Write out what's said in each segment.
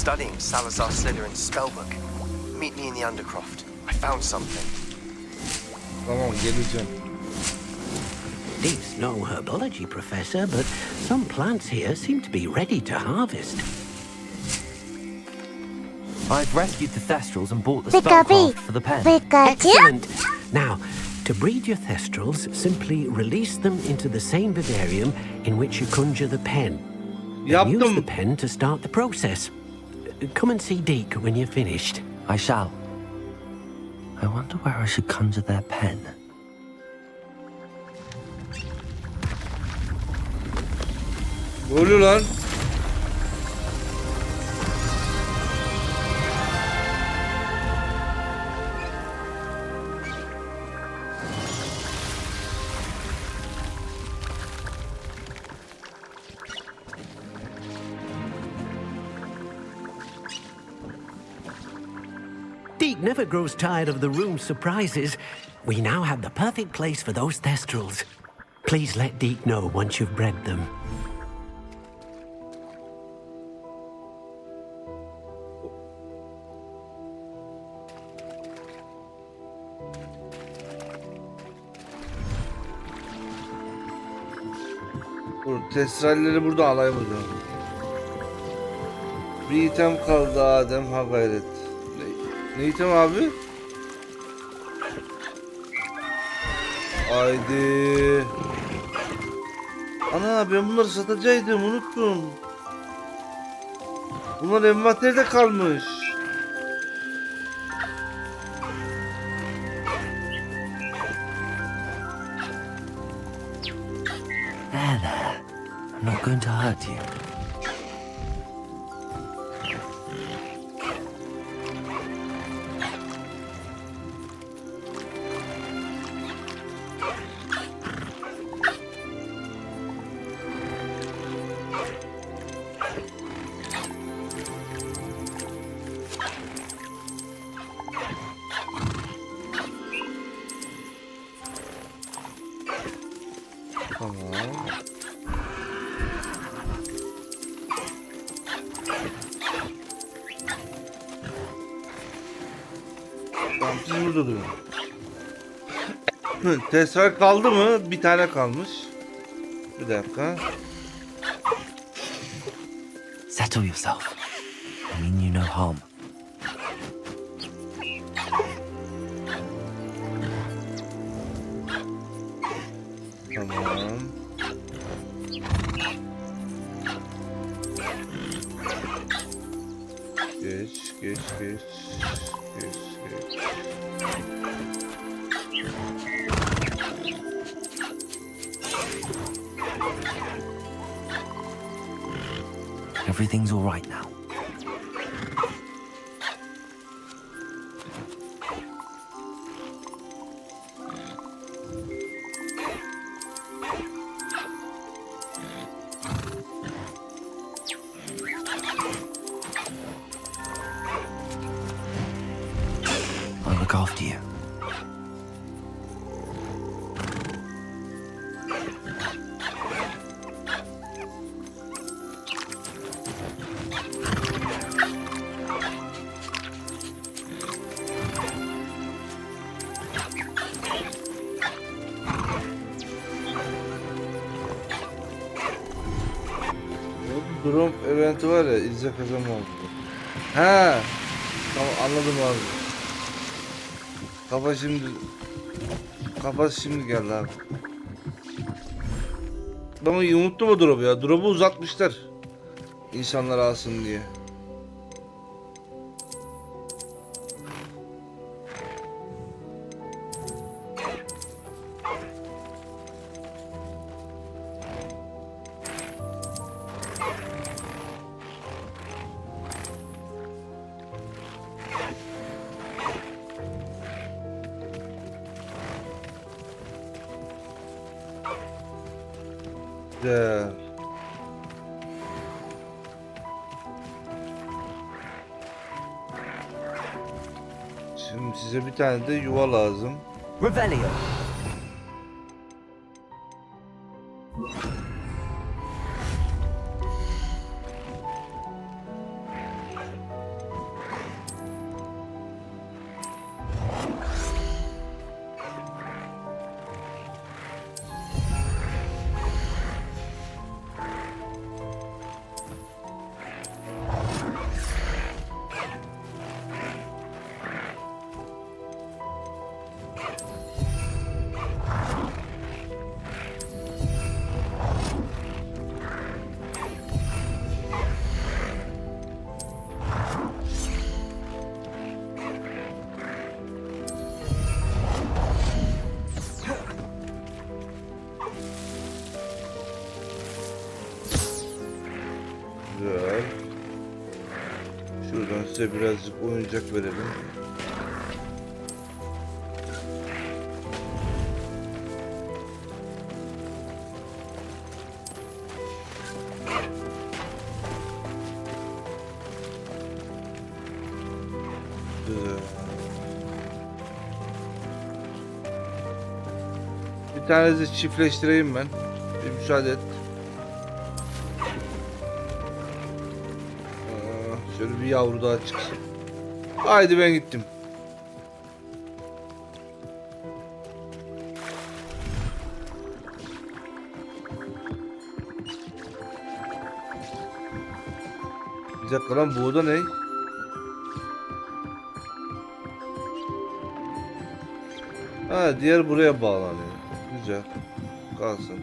studying Salazar Slytherin's spellbook. Meet me in the Undercroft. I found something. Tamam, geleceğim. Deep's no herbology professor, but some plants here seem to be ready to harvest. I've rescued the Thestrals and bought the Pikachu. spellcraft for the pen. Excellent! Now, to breed your Thestrals, simply release them into the same vivarium in which you conjure the pen. Then use the Yaptım. pen to start the process. Come and see Deke when you're finished. I shall. I wonder where I should conjure their pen. Ne oluyor lan? Deke never grows tired of the room's surprises. We now have the perfect place for those Thestrals. Please let Deke know once you've bred them. Dur, testralleri burada alayım burada. Bir item kaldı Adem, ha gayret. Ne item abi? Haydi. Ana, ben bunları satacaktım, unuttum. Bunlar envanterde kalmış. There. I'm not going to hurt you. Tamam. Tamam, siz burada durun. Testler kaldı mı? Bir tane kalmış. Bir dakika. Settle yourself. I mean you no harm. Tamam. Geç. Everything's all right now. I'll look after you. Durum eventi var ya, izle kazanma oldu. He. Tamam, anladım abi. Kafa şimdi geldi abi. Ama unuttum o drop'u ya. Drop'u uzatmışlar. İnsanlar alsın diye. Güzel. Şimdi size bir tane de yuva lazım. Revelio. Güzel. Şuradan size birazcık oyuncak verelim. Güzel. Bir tanesi çiftleştireyim ben. Bir müsaade et. Şöyle bir yavru daha çıksın. Haydi ben gittim. Bir dakika lan, bu oda ne? Ha, diğer buraya bağlanıyor. Güzel. Kalsın.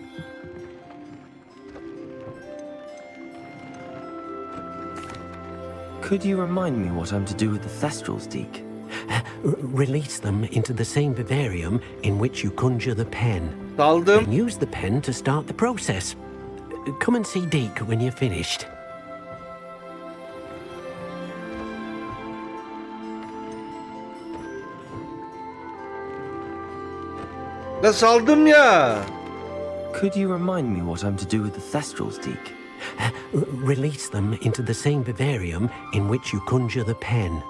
Could you remind me what I'm to do with the Thestrals, Deke? Release them into the same vivarium in which you conjure the pen. Daldım. Then use the pen to start the process. Come and see Deke when you're finished. La saldım ya. Could you remind me what I'm to do with the Thestrals, Deke? Release them into the same vivarium in which you conjure the pen.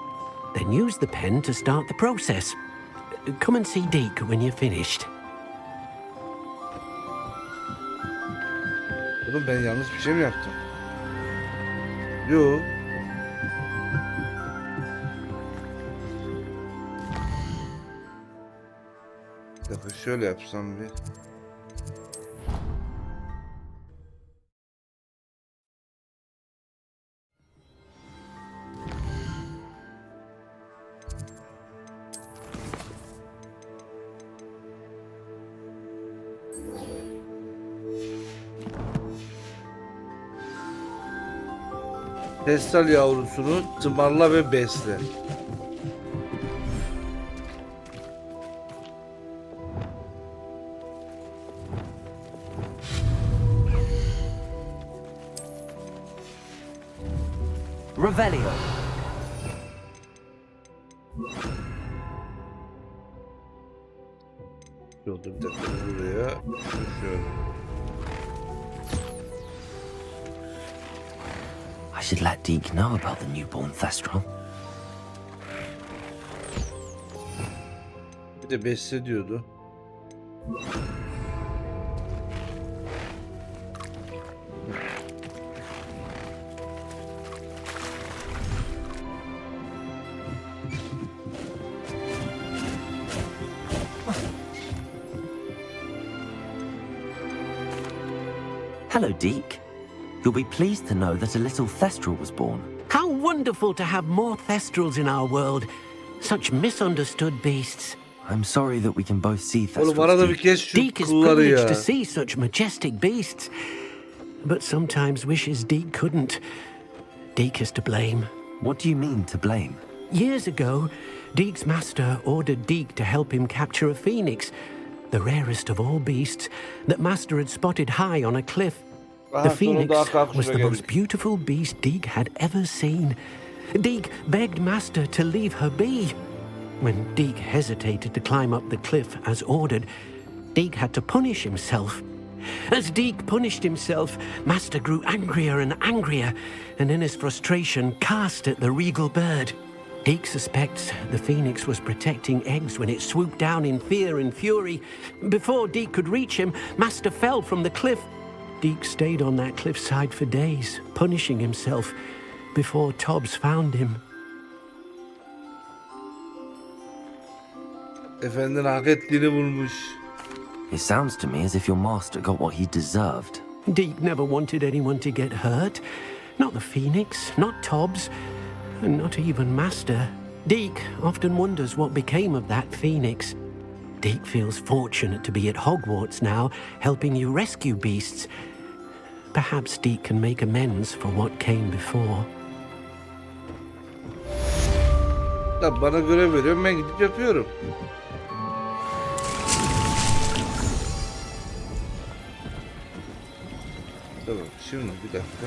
Then use the pen to start the process. Come and see Deke when you're finished. Oğlum ben yanlış bir şey mi yaptım? Yo. Bir dakika şöyle yapsam bir. Testal yavrusunu tımarla ve besle. Revelio. Yolda bir dakika buraya. Şöyle. I should let Deke know about the newborn Thestral. Bir de besle diyordu. Hello, Deke. You'll be pleased to know that a little Thestral was born. How wonderful to have more Thestrals in our world. Such misunderstood beasts. I'm sorry that we can both see Oğlum arada Thestrals, bir Deke. kes şu Deke is kılları privileged ya. to see such majestic beasts, but sometimes wishes Deke couldn't. Deke is to blame. What do you mean, to blame? Years ago, Deke's master ordered Deke to help him capture a phoenix, the rarest of all beasts, that master had spotted high on a cliff. Aha, The sonunda phoenix Akarsu'ya was the geldik. most beautiful beast Deke had ever seen. Deke begged master to leave her be. When Deke hesitated to climb up the cliff as ordered, Deke had to punish himself. As Deke punished himself, master grew angrier and angrier, and in his frustration cast at the regal bird. Deke suspects the phoenix was protecting eggs when it swooped down in fear and fury. Before Deke could reach him, master fell from the cliff. Deke stayed on that cliffside for days, punishing himself, before Tobbs found him. Efendinin hak ettiğini bulmuş. It sounds to me as if your master got what he deserved. Deke never wanted anyone to get hurt. Not the phoenix, not Tobbs, and not even master. Deke often wonders what became of that phoenix. Deke feels fortunate to be at Hogwarts now, helping you rescue beasts. Perhaps Deke can make amends for what came before. Ya bana görev veriyorum, ben gidip yapıyorum. Tamam, şimdi bir dakika.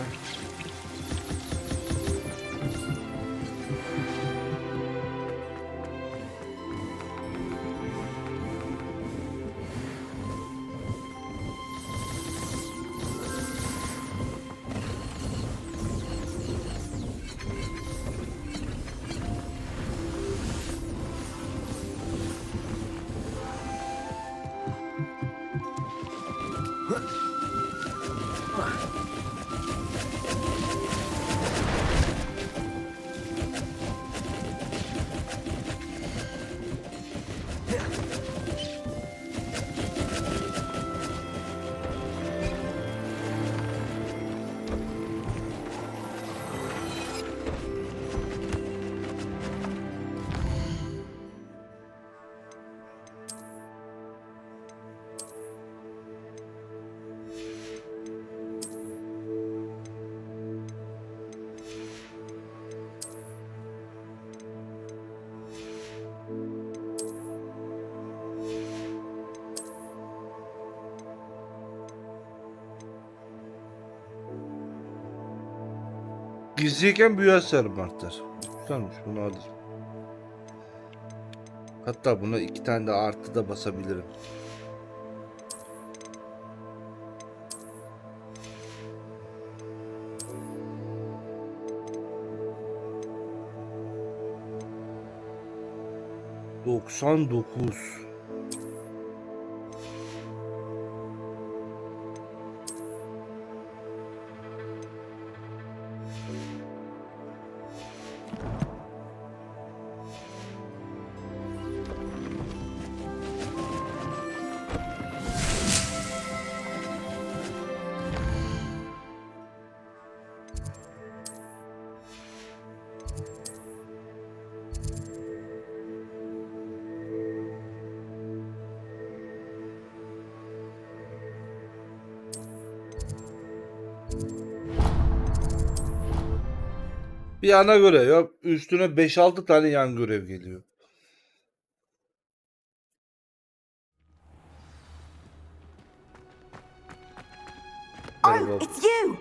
Gizliyken büyü hasarım artar. Güzelmiş, bunu alayım. Hatta buna 2 tane de artı da basabilirim. ...99. Bir ana görev yok. Üstüne 5-6 tane yan görev geliyor. Oh, it's you!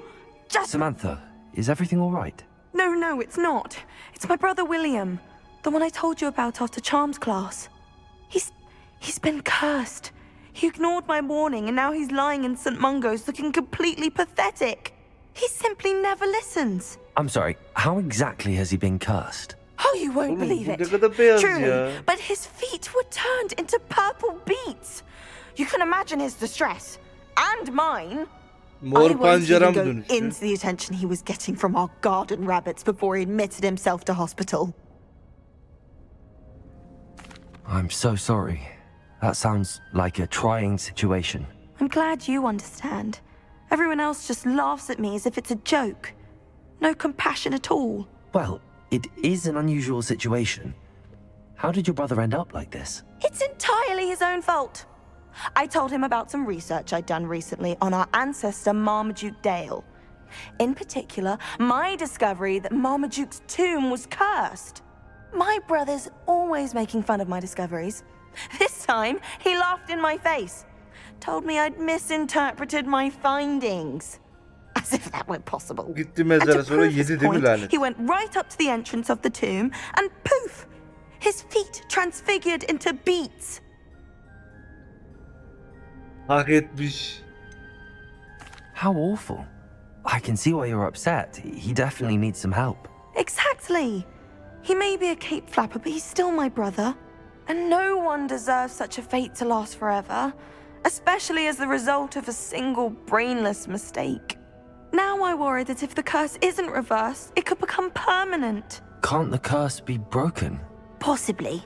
Just... Samantha, is everything all right? No, it's not. It's my brother William. The one I told you about after Charms class. He's been cursed. He ignored my warning and now he's lying in St. Mungo's looking completely pathetic. He simply never listens. I'm sorry, how exactly has he been cursed? Oh, you won't Oğlum, believe bu it. ne kadar beyaz Truly, ya. but his feet were turned into purple beets. You can imagine his distress. And mine. Mor I won't pancara even mı go dönüştü? into the attention he was getting from our garden rabbits before he admitted himself to hospital. I'm so sorry. That sounds like a trying situation. I'm glad you understand. Everyone else just laughs at me as if it's a joke. No compassion at all. Well, it is an unusual situation. How did your brother end up like this? It's entirely his own fault. I told him about some research I'd done recently on our ancestor Marmaduke Dale. In particular, my discovery that Marmaduke's tomb was cursed. My brother's always making fun of my discoveries. This time, he laughed in my face. Told me I'd misinterpreted my findings. As if that were possible. Gitti And mezara to sonra prove his yedi değil mi point, lanet? he went right up to the entrance of the tomb and poof! His feet transfigured into beets. Hak etmiş. How awful. I can see why you're upset. He definitely needs some help. Exactly. He may be a cape flapper, but he's still my brother. And no one deserves such a fate to last forever, especially as the result of a single brainless mistake. Now I worry that if the curse isn't reversed, it could become permanent. Can't the curse be broken? Possibly.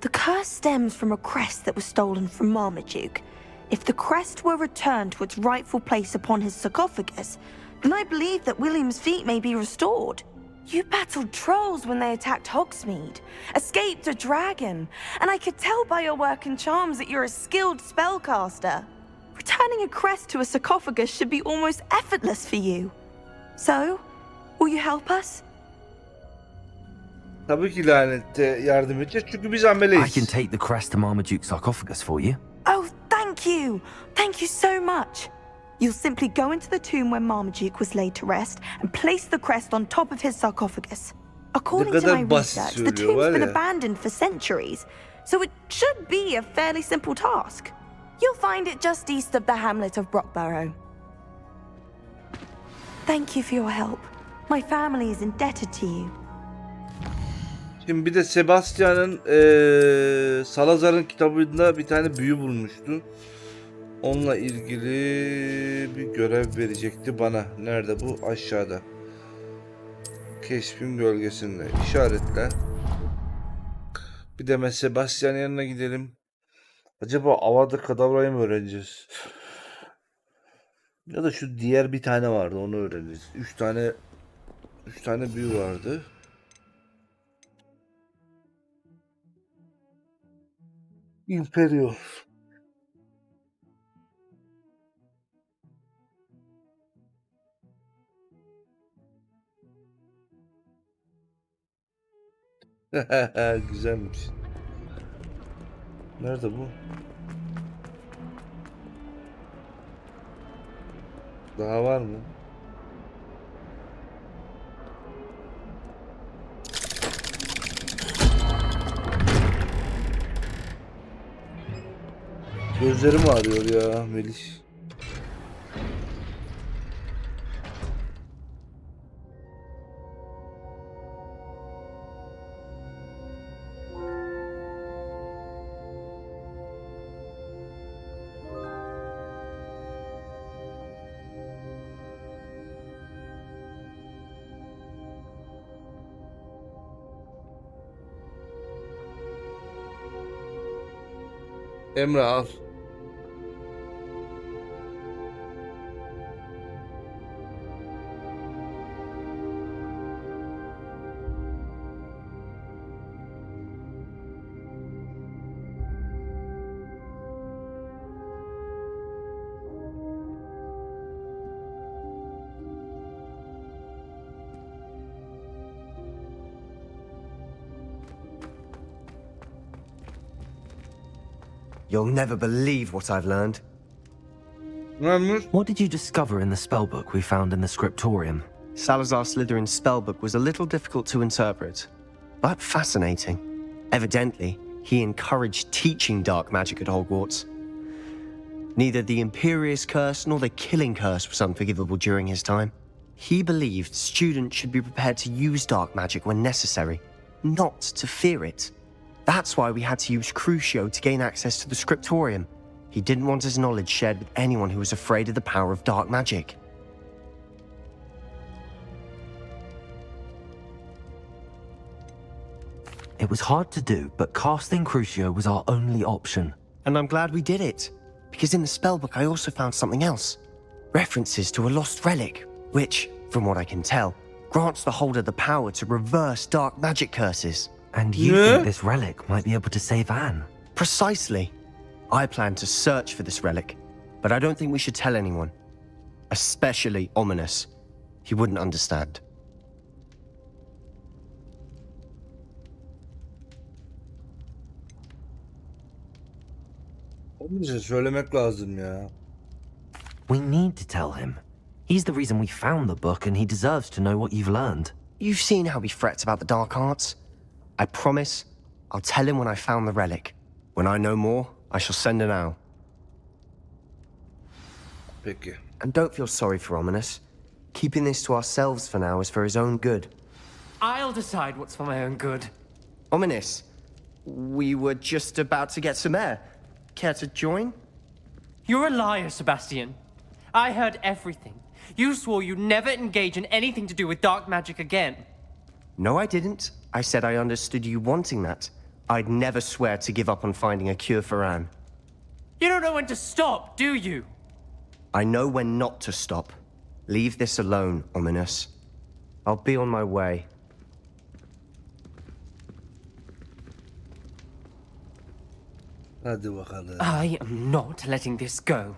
The curse stems from a crest that was stolen from Marmaduke. If the crest were returned to its rightful place upon his sarcophagus, then I believe that William's feet may be restored. You battled trolls when they attacked Hogsmeade, escaped a dragon, and I could tell by your work and charms that you're a skilled spellcaster. Returning a crest to a sarcophagus should be almost effortless for you. So, will you help us? Tabii ki lanette yardım edeceğiz çünkü biz ameleyiz. I can take the crest to Marmaduke's sarcophagus for you. Oh, thank you! Thank you so much! You'll simply go into the tomb where Marmaduke was laid to rest and place the crest on top of his sarcophagus. According to my research, the tomb's been abandoned for centuries, so it should be a fairly simple task. You'll find it just east of the hamlet of Brockbarrow. Thank you for your help. My family is indebted to you. Şimdi bir de Sebastian'ın Salazar'ın kitabında bir tane büyü bulmuştu. Onunla ilgili bir görev verecekti bana. Nerede bu? Aşağıda. Keşfin gölgesinde. İşaretle. Bir de ben Sebastian'ın yanına gidelim. Acaba Avada Kedavra'yı mı öğreneceğiz? Ya da şu diğer bir tane vardı, onu öğreneceğiz. 3 tane büyü vardı. Imperio. Güzelmiş. Nerede bu? Daha var mı? Gözlerim ağrıyor ya Melih. Emre al. You'll never believe what I've learned. What did you discover in the spellbook we found in the scriptorium? Salazar Slytherin's spellbook was a little difficult to interpret, but fascinating. Evidently, he encouraged teaching dark magic at Hogwarts. Neither the Imperious Curse nor the Killing Curse was unforgivable during his time. He believed students should be prepared to use dark magic when necessary, not to fear it. That's why we had to use Crucio to gain access to the scriptorium. He didn't want his knowledge shared with anyone who was afraid of the power of dark magic. It was hard to do, but casting Crucio was our only option. And I'm glad we did it, because in the spellbook I also found something else. References to a lost relic, which, from what I can tell, grants the holder the power to reverse dark magic curses. And you think this relic might be able to save Anne? Precisely. I plan to search for this relic, but I don't think we should tell anyone. Especially Ominous. He wouldn't understand. Onun için söylemek lazım ya. We need to tell him. He's the reason we found the book, and he deserves to know what you've learned. You've seen how he frets about the dark arts. I promise I'll tell him when I found the relic. When I know more, I shall send an owl. Peki. And don't feel sorry for Ominous. Keeping this to ourselves for now is for his own good. I'll decide what's for my own good. Ominous, we were just about to get some air. Care to join? You're a liar, Sebastian. I heard everything. You swore you'd never engage in anything to do with dark magic again. No, I didn't. I said I understood you wanting that. I'd never swear to give up on finding a cure for Anne. You don't know when to stop, do you? I know when not to stop. Leave this alone, Ominous. I'll be on my way. Hadi bakalım. I am not letting this go.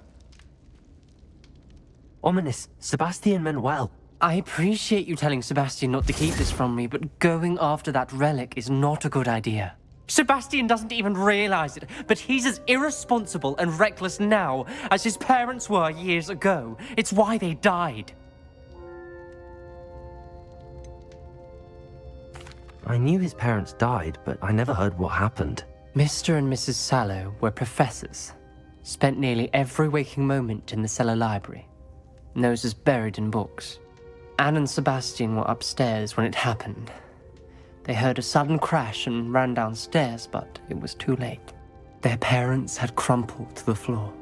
Ominous, Sebastian meant well. I appreciate you telling Sebastian not to keep this from me, but going after that relic is not a good idea. Sebastian doesn't even realize it, but he's as irresponsible and reckless now as his parents were years ago. It's why they died. I knew his parents died, but I never heard what happened. Mr. and Mrs. Sallow were professors. Spent nearly every waking moment in the cellar library. Noses buried in books. Anne and Sebastian were upstairs when it happened. They heard a sudden crash and ran downstairs, but it was too late. Their parents had crumpled to the floor.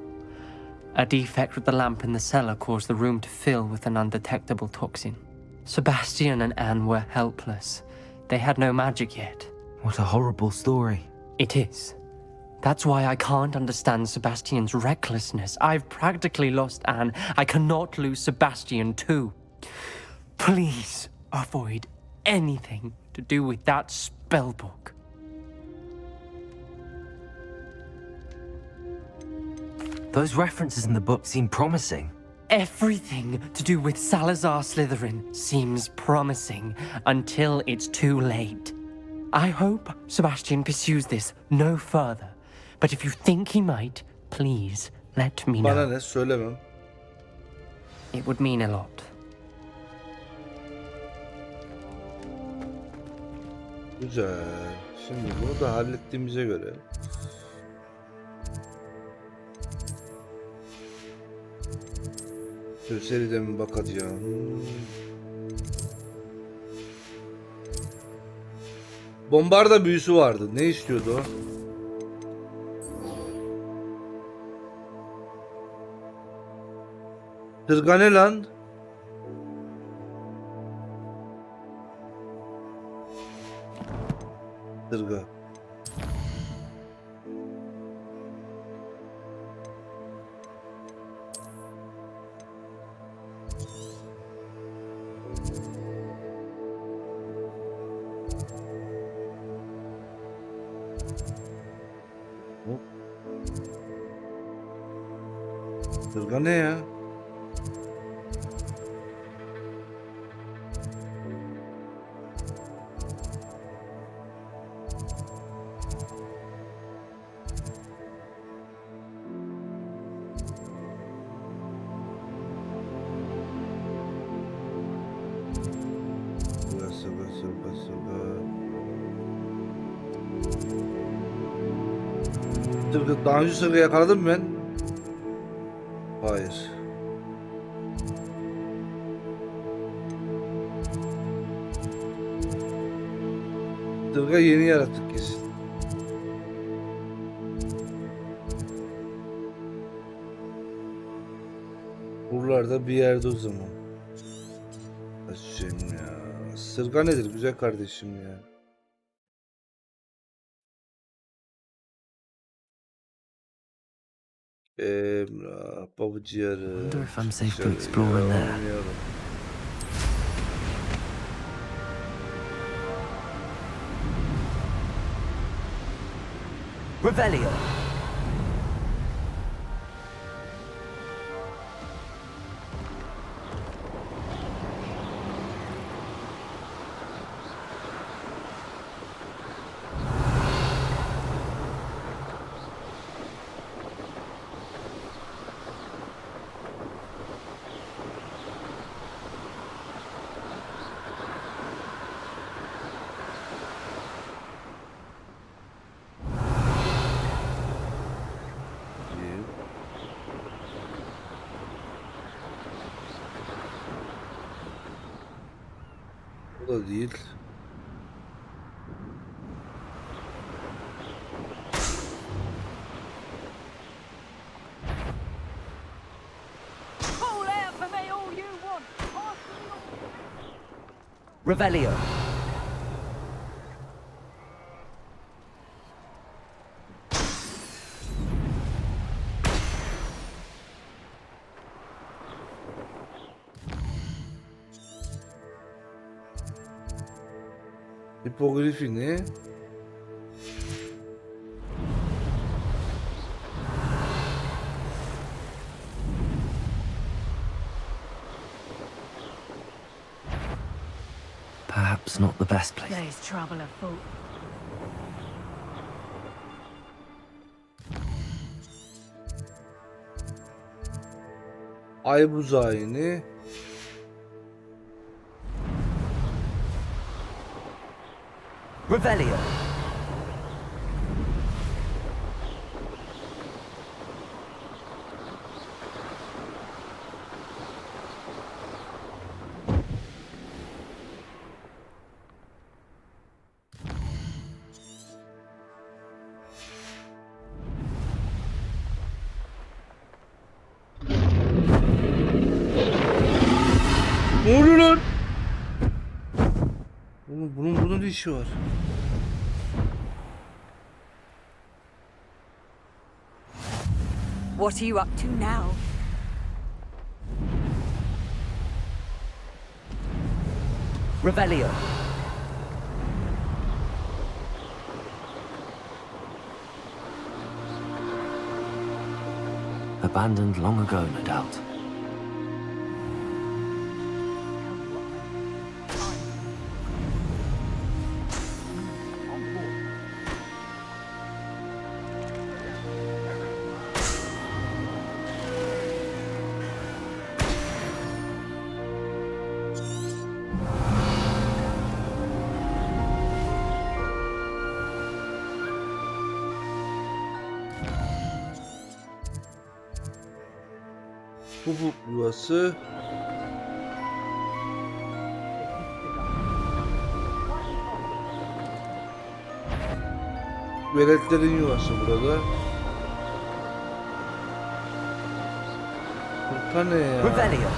A defect with the lamp in the cellar caused the room to fill with an undetectable toxin. Sebastian and Anne were helpless. They had no magic yet. What a horrible story. It is. That's why I can't understand Sebastian's recklessness. I've practically lost Anne. I cannot lose Sebastian too. Please avoid anything to do with that spell book. Those references in the book seem promising. Everything to do with Salazar Slytherin seems promising until it's too late. I hope Sebastian pursues this no further. But if you think he might, please let me Bana know. ne, söylemem. It would mean a lot. Güzel. Şimdi bunu da hallettiğimize göre şu seride mi bakacağım? Bombarda büyüsü vardı. Ne istiyordu o? Tırga ne lan? Tırga. Hop. Tırga ne ya? Daha önce sırrı yakaladım ben. Hayır. Tırga yeni yaratık kesin. Buralarda bir yerde o zaman. Açayım ya. Sırga nedir güzel kardeşim ya. Emrah, babacı yarı. Wonder if I'm safe to explore in there. Revelio. Bu da değil. Revelio. Hipogrifi ne? Perhaps not the best place. There's trouble afoot. Ay buzağını. Revelio. Ne oluyor lan? Oğlum bunun ne işi var? What are you up to now? Revelio. Abandoned long ago, no doubt. Bu yuvası. Veletlerin yuvası burada. Burada ne ya? Revelio.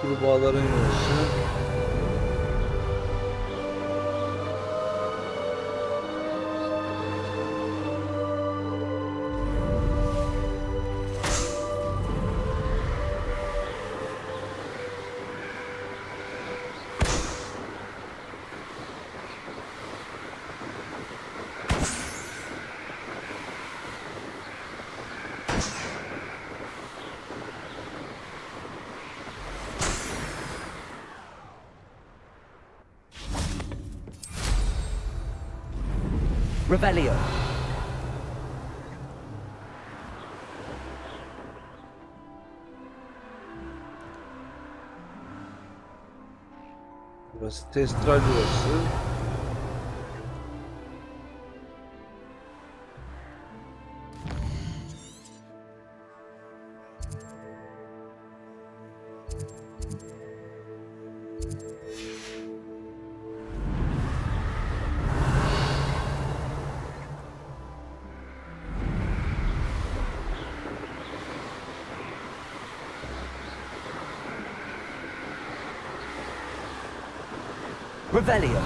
Kurbağaların yuvası. Revelio. Burası testral yuvası. Revelio.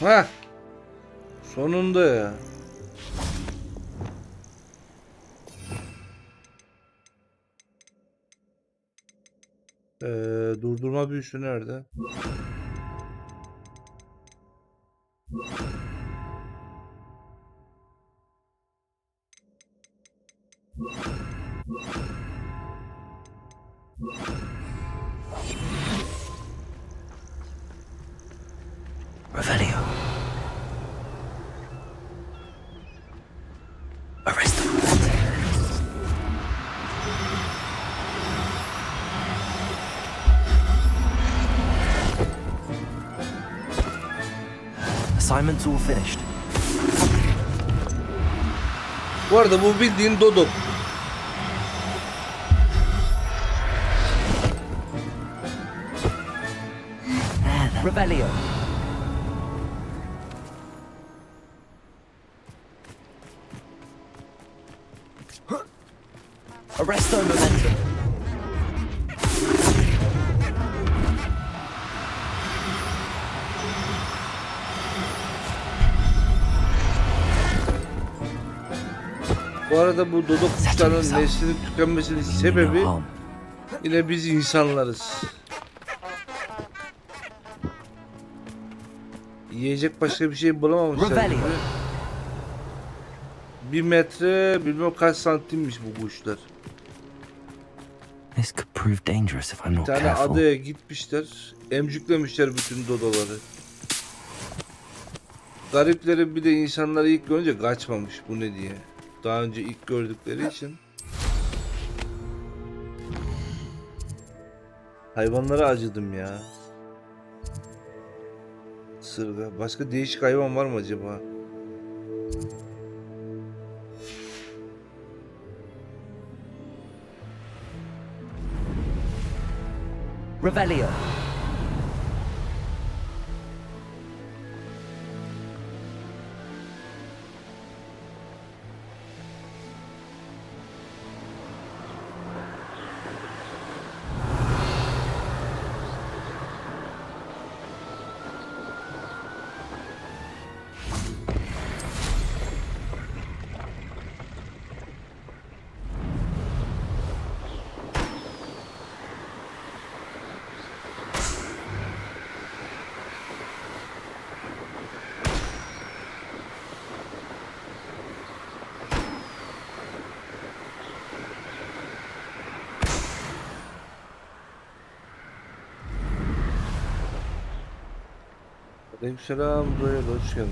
Heh. Sonunda ya. Durdurma büyüsü nerede? Revelio. Arrest them. Assignment's all finished. Bu arada bu bildiğin Dodo. Rebellion. Arresto momentum. Bu arada bu dodo kuşlarının neslinin tükenmesinin sebebi yine biz insanlarız. Yiyecek başka bir şey bulamamışlar gibi. 1 metre bilmem kaç santimmiş bu kuşlar. This could prove dangerous if I'm Bir not tane careful. adaya gitmişler, emcüklemişler bütün dodoları. Garipleri bir de insanları ilk görünce kaçmamış bu ne diye. Daha önce ilk gördükleri için. Hayvanlara acıdım ya. Sırga. Başka değişik hayvan var mı acaba? Rebellion. Aleykümselam, buraya hoş geldin.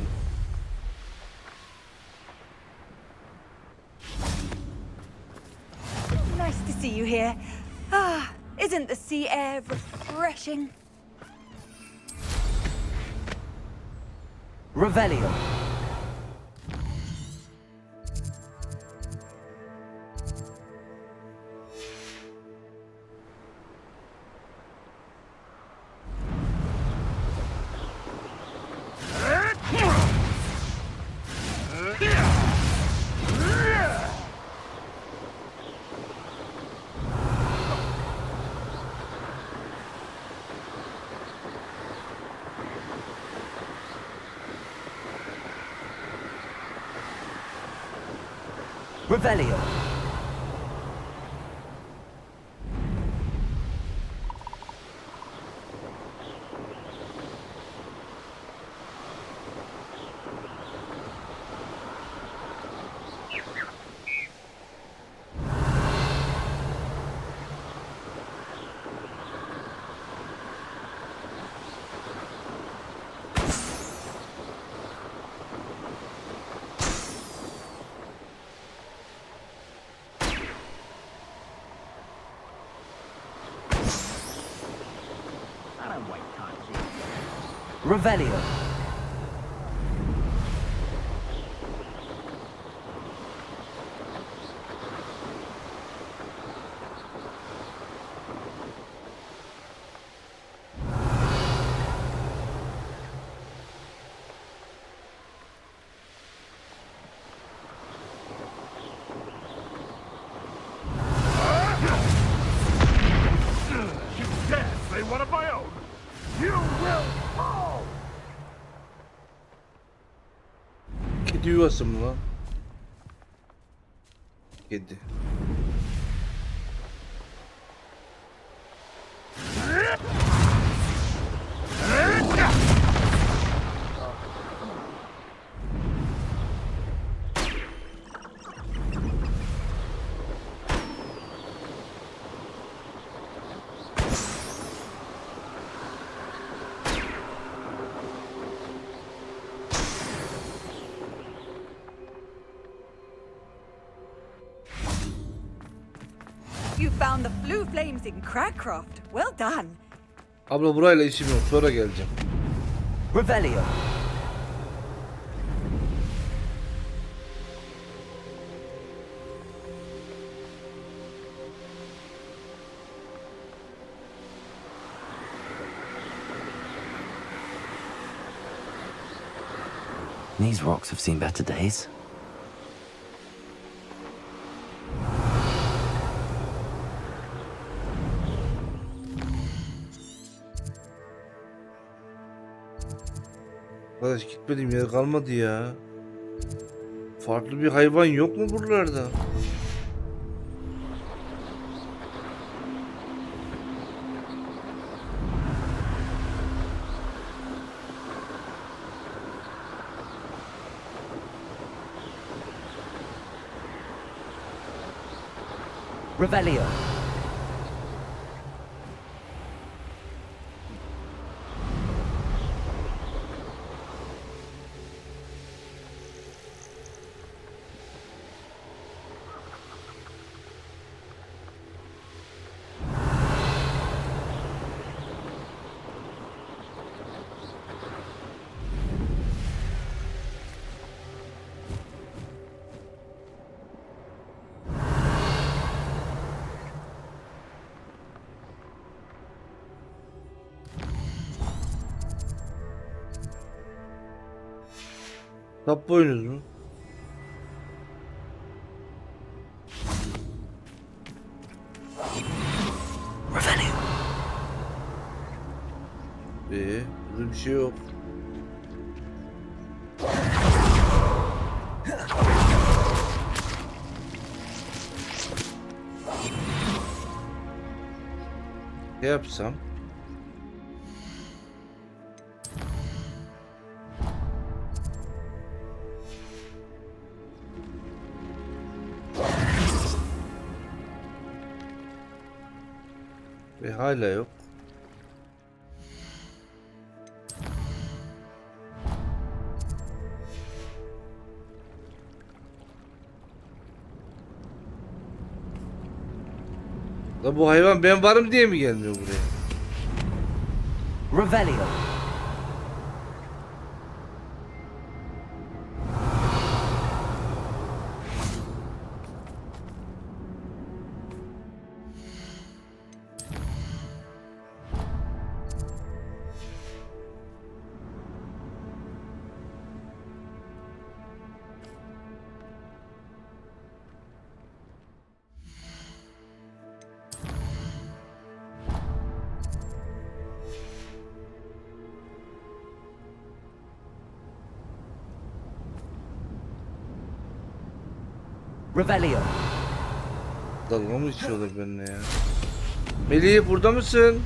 Nice to see you here. Ah, isn't the sea air refreshing? Rebellion. Rebellion. Rebellion. Kedi yuvası mı lan? Kedi. You found the blue flames in Crackraft. Well done. Abla burayla işim yok, sonra geleceğim. Rebellion. These rocks have seen better days. Arkadaş gitmediğim yer kalmadı ya. Farklı bir hayvan yok mu buralarda? Revelio. Tap boynuz mu? Revelio. Burada bir şey yok. Ne yapsam? Ve hala yok. La bu hayvan ben varım diye mi gelmiyor buraya? Revelio. Revelio. Dalga mı içiyorlar benimle ya? Melih burada mısın?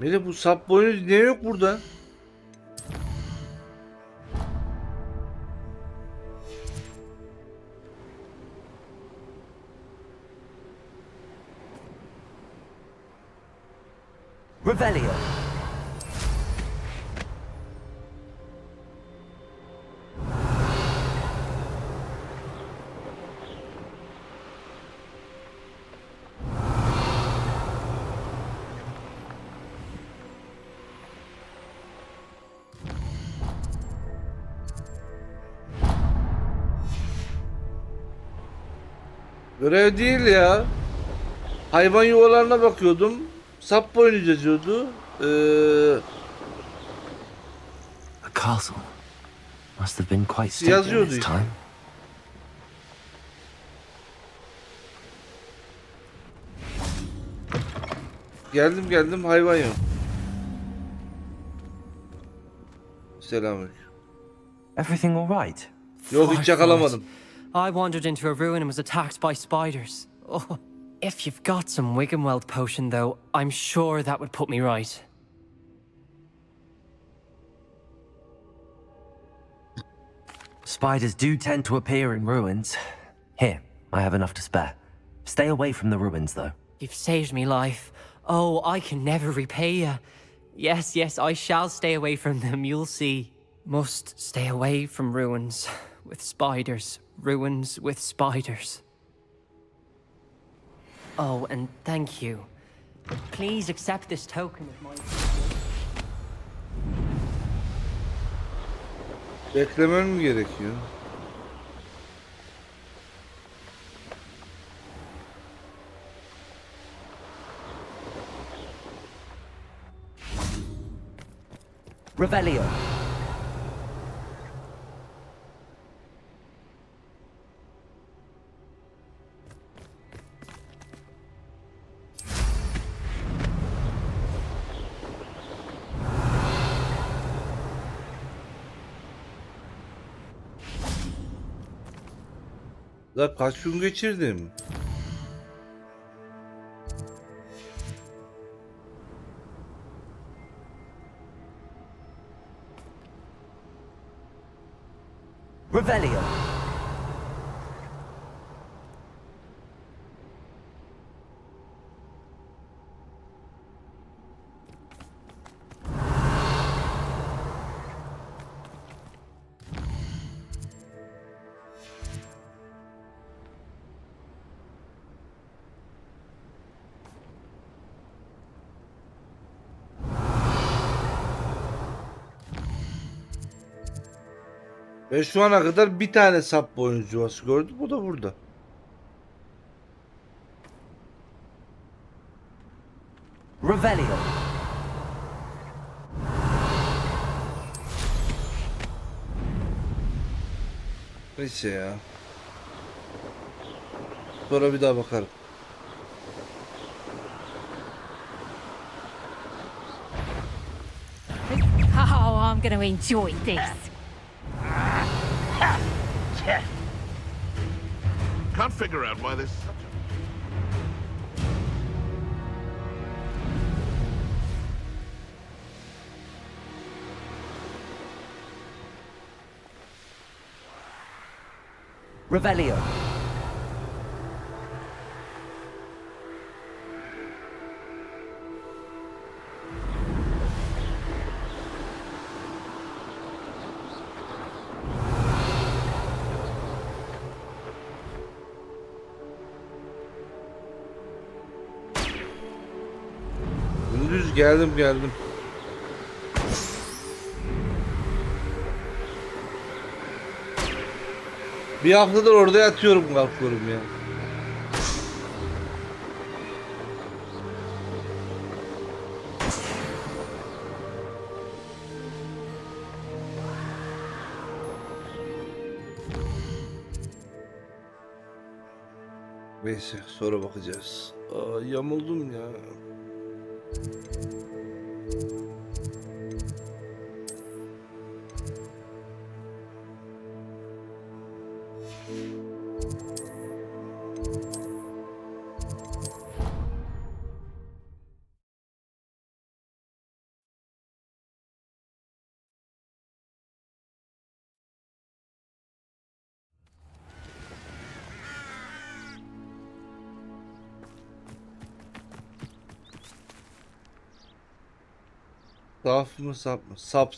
Melih bu sap boynuz niye yok burada? Revelio. Görev değil ya. Hayvan yuvalarına bakıyordum. Sap boynuz yazıyordu. A castle. Must have been quite stately Yazıyordu this işte. time. Geldim hayvan yok. Selamünaleyküm. Everything all right? Yok hiç yakalamadım. I wandered into a ruin and was attacked by spiders. Oh. If you've got some Wiggenweld potion, though, I'm sure that would put me right. Spiders do tend to appear in ruins. Here, I have enough to spare. Stay away from the ruins, though. You've saved me life. Oh, I can never repay you. Yes, I shall stay away from them, you'll see. Must stay away from ruins with spiders. Ruins with spiders. Oh, and thank you. Please accept this token of my... Beklemem mi gerekiyor? Revelio. La kaç gün geçirdim? Revelio. Ben şu ana kadar bir tane sap oyuncu yuvası gördüm. O da burada. Revelio. Neyse ya. Sonra bir daha bakarım. Oh, I'm going to enjoy this. Can't figure out why this. Revelio. Gündüz geldim. Bir haftadır orada yatıyorum, kalkıyorum ya. Neyse, sonra bakacağız. Aa, yamuldum ya. Saf mı sap mı? Sap.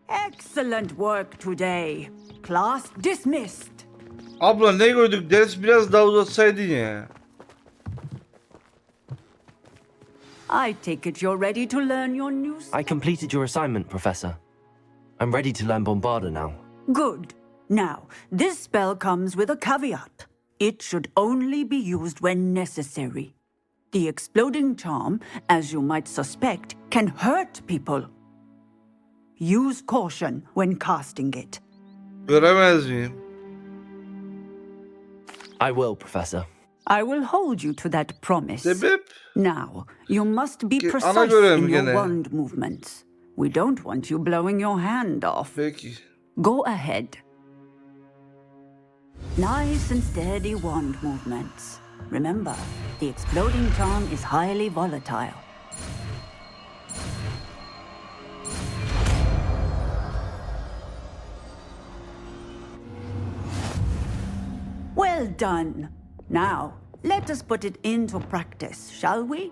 Excellent work today. Class dismissed. Abla ne gördük? Ders biraz daha uzatsaydın ya. I take it you're ready to learn your new I completed your assignment, Professor. I'm ready to learn Bombarda now. Good. Now, this spell comes with a caveat. It should only be used when necessary. The exploding charm, as you might suspect, can hurt people. Use caution when casting it. Göremez miyim? I will, Professor. I will hold you to that promise. Sebep? Now, you must be Ana precise görev in your gene. wand movements. We don't want you blowing your hand off. Peki. Go ahead. Nice and steady wand movements. Remember, the exploding charm is highly volatile. Well done. Now, let us put it into practice, shall we?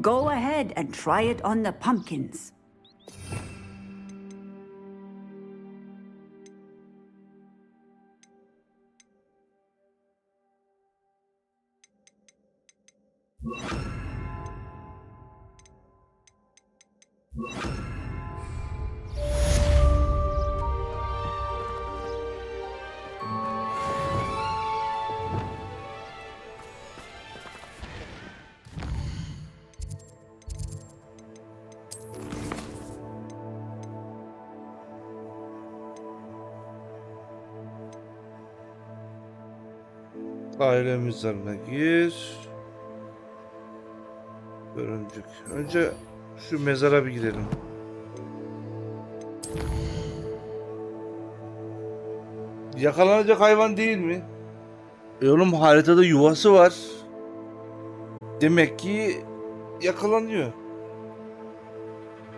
Go ahead and try it on the pumpkins. Aile mezarına gir. Örümcek. Önce şu mezara bir gidelim. Yakalanacak hayvan değil mi? Oğlum haritada yuvası var. Demek ki yakalanıyor.